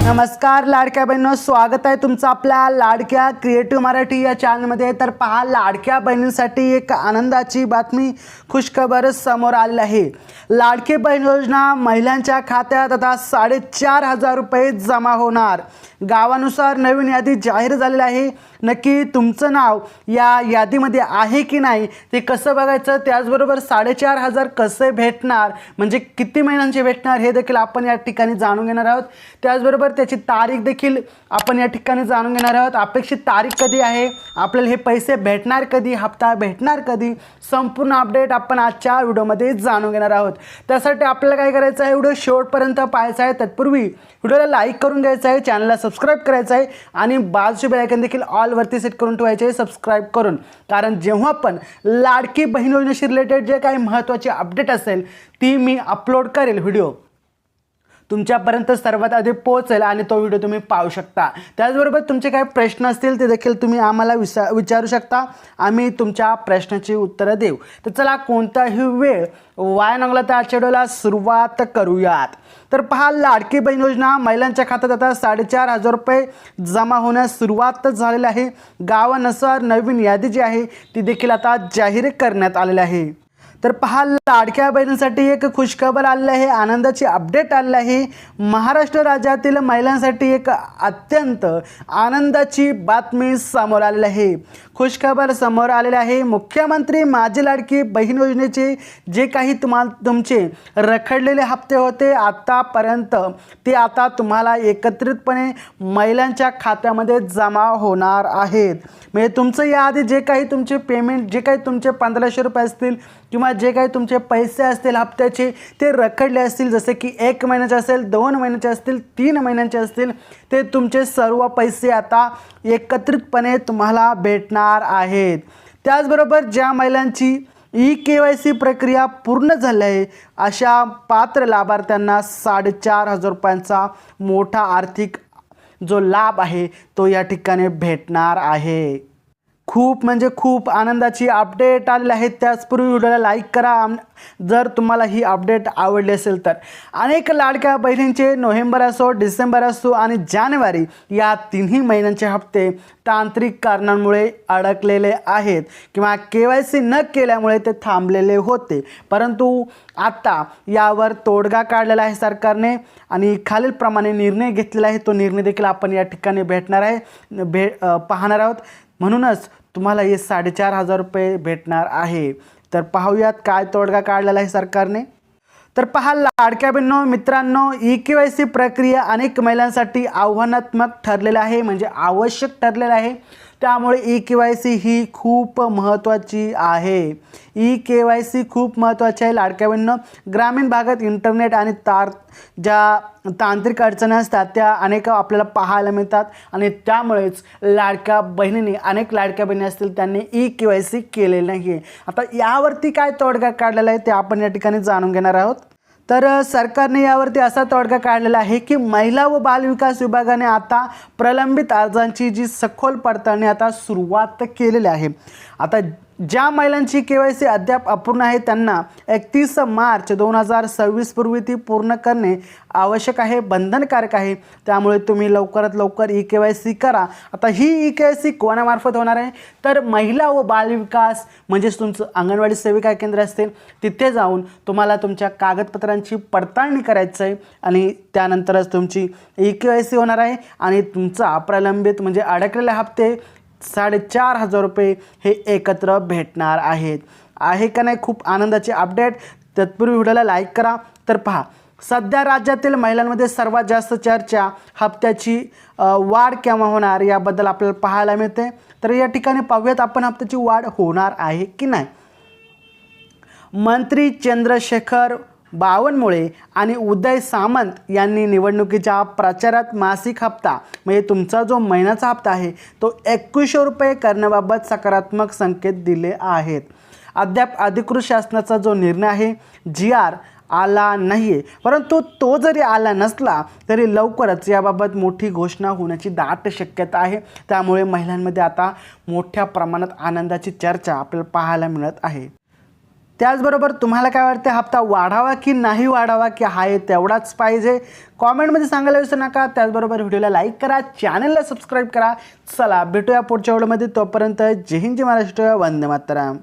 नमस्कार लाडक्या बहिणींनो, स्वागत आहे तुमचं आपल्या लाडक्या क्रिएटिव्ह मराठी या चॅनलमध्ये। तर पहा, लाडक्या बहिणींसाठी एक आनंदाची बातमी, खुशखबर समोर आली आहे। लाडकी बहीण योजना महिलांच्या खात्यात आता 4,500 रुपये जमा होणार। गावानुसार नवीन यादी जाहीर झालेली आहे। नक्की तुमचं नाव या यादीमध्ये आहे की नाही ते कसं बघायचं, त्याचबरोबर 4,500 कसे भेटणार, म्हणजे किती महिन्यांचे भेटणार हे देखील आपण या ठिकाणी जाणून घेणार आहोत। त्याचबरोबर त्याची तारीख देखील आपण या ठिकाणी जाणून घेणार आहोत। अपेक्षित तारीख कधी आहे, आपल्याला हे पैसे भेटणार कधी, हप्ता भेटणार कधी, संपूर्ण अपडेट आपण आजच्या व्हिडिओमध्ये जाणून घेणार आहोत। त्यासाठी आपल्याला काय करायचं आहे, व्हिडिओ शेवटपर्यंत पाहायचा आहे। तत्पूर्वी व्हिडिओला लाईक करून घ्यायचं आहे, चॅनलला सबस्क्राईब करायचं आहे आणि बाजूचे बेल आयकॉन देखील ऑल वरती सेट करून ठेवायचे आहे सबस्क्राईब करून। कारण जेव्हा पण लाडकी बहीण योजनेशी रिलेटेड जे काही महत्त्वाची अपडेट असेल ती मी अपलोड करेल, व्हिडिओ तुमच्यापर्यंत सर्वात आधी पोहोचेल आणि तो व्हिडिओ तुम्ही पाहू शकता। त्याचबरोबर तुमचे काही प्रश्न असतील ते देखील तुम्ही आम्हाला विचारू शकता, आम्ही तुमच्या प्रश्नाची उत्तरं देऊ। तर चला, कोणताही वेळ वाया न घालवता आजच्या व्हिडिओला सुरुवात करूयात। तर पहा, लाडकी बहीण योजना महिलांच्या खात्यात आता 4,500 रुपये जमा होण्यास सुरुवात झालेली आहे। गावानुसार नवीन यादी जी आहे ती देखील आता जाहीर करण्यात आलेली आहे। तर पहा, लाडक्या बहिणींसाठी एक खुशखबर आलेली आहे, आनंदाची अपडेट आलेली आहे। महाराष्ट्र राज्यातील महिलांसाठी एक अत्यंत आनंदाची बातमी समोर आलेली आहे, खुशखबर समोर आलेली आहे। मुख्यमंत्री माझी लाडकी बहीण योजनेचे जे काही तुमचे रखडलेले हप्ते होते आतापर्यंत, ते आता तुम्हाला एकत्रितपणे महिलांच्या खात्यामध्ये जमा होणार आहेत। म्हणजे तुमचं याआधी जे काही तुमचे पेमेंट, जे काही तुमचे 1,500 रुपये असतील किंवा जे काही तुमचे पैसे असतील हप्त्याचे, ते रखडले असतील, जसे की 1 महिन्याचे असेल, 2 महिन्याचे असतील, 3 महिन्यांचे असतील, ते तुमचे सर्व पैसे आता एकत्रितपणे तुम्हाला भेटणार आहेत। त्याचबरोबर ज्या महिलांची EKYC प्रक्रिया पूर्ण झाली आहे अशा पात्र लाभार्थ्यांना 4,500 रुपयांचा मोठा आर्थिक जो लाभ आहे तो या ठिकाणी भेटणार आहे। खूप म्हणजे खूप आनंदाची अपडेट आलेली आहे। त्याचपूर्वी व्हिडिओला लाईक करा जर तुम्हाला ही अपडेट आवडली असेल तर। अनेक लाडक्या बहिणींचे नोव्हेंबर असो, डिसेंबर असो आणि जानेवारी या तिन्ही महिन्यांचे हप्ते तांत्रिक कारणांमुळे अडकलेले आहेत किंवा KYC न केल्यामुळे ते थांबलेले होते, परंतु आता यावर तोडगा काढलेला आहे सरकारने आणि खालीलप्रमाणे निर्णय घेतलेला आहे। तो निर्णय देखील आपण या ठिकाणी पाहणार आहोत। म्हणूनच तुम्हाला हे 4,500 रुपये भेटणार आहे। तर पाहूयात काय तोडगा काढलेला आहे सरकारने। तर पहा, लाडक्या बहिणींनो, मित्रांनो, EKYC प्रक्रिया अनेक महिलांसाठी आव्हानात्मक ठरलेलं आहे, म्हणजे आवश्यक ठरलेलं आहे। त्यामुळे EKYC ही खूप महत्त्वाची आहे। EKYC खूप महत्त्वाची आहे लाडक्या बहिणींनो। ग्रामीण भागात इंटरनेट आणि ज्या तांत्रिक अडचणी असतात त्या अनेक आपल्याला पाहायला मिळतात आणि त्यामुळेच अनेक लाडक्या बहिणी असतील त्यांनी EKYC केलेलं नाही। आता यावरती काय तोडगा काढलेला आहे ते आपण या ठिकाणी जाणून घेणार आहोत। तर सरकारने यावरती असा तोडगा काढलेला आहे की महिला व बालविकास विभागाने आता प्रलंबित अर्जांची जी सखोल पडताळणी आता सुरुवात केलेली आहे। आता ज्या महिलांची KYC अद्याप अपूर्ण आहे त्यांना 31 मार्च 2026 पूर्वी ती पूर्ण करणे आवश्यक आहे, बंधनकारक आहे। त्यामुळे तुम्ही लवकरात लवकर EKYC करा। आता ही EKYC कोणामार्फत होणार आहे, तर महिला व बालविकास म्हणजेच तुमचं अंगणवाडी सेविका केंद्र असतील तिथे जाऊन तुम्हाला तुमच्या कागदपत्रांची पडताळणी करायची आहे आणि त्यानंतरच तुमची EKYC होणार आहे आणि तुमचा प्रलंबित म्हणजे अडकलेले हप्ते 4,500 रुपये हे एकत्र भेटणार आहेत। आहे का नाही खूप आनंदाची अपडेट। तत्पूर्वी व्हिडिओला लाईक करा। तर पहा, सध्या राज्यातील महिलांमध्ये सर्वात जास्त चर्चा हप्त्याची वाढ केव्हा होणार याबद्दल आपल्याला पाहायला मिळते। तर या ठिकाणी पाहूयात आपण हप्त्याची वाढ होणार आहे की नाही। मंत्री चंद्रशेखर बावनकुळे आणि उदय सामंत यांनी निवडणुकीच्या प्रचारात मासिक हप्ता म्हणजे तुमचा जो महिन्याचा हप्ता आहे तो 2100 रुपये करण्याबाबत सकारात्मक संकेत दिले आहेत। अद्याप अधिकृत शासनाचा जो निर्णय आहे GR आला नाही आहे, परंतु तो जरी आला नसला तरी लवकरच याबाबत मोठी घोषणा होण्याची दाट शक्यता आहे. त्यामुळे महिलांमध्ये आता मोठ्या प्रमाणात आनंदाची चर्चा आपल्याला पाहायला मिळत आहे. त्याचबरोबर तुम्हाला काय वाटते, हप्ता वाढावा की नाही वाढावा, की आहे तेवढाच पाहिजे, कॉमेंटमध्ये सांगायला विसरू नका. त्याचबरोबर व्हिडिओला लाईक करा, चॅनलला सबस्क्राईब करा. चला भेटूया पुढच्या व्हिडिओमध्ये. तोपर्यंत जय हिंद, जय महाराष्ट्र, वंदे मातरम.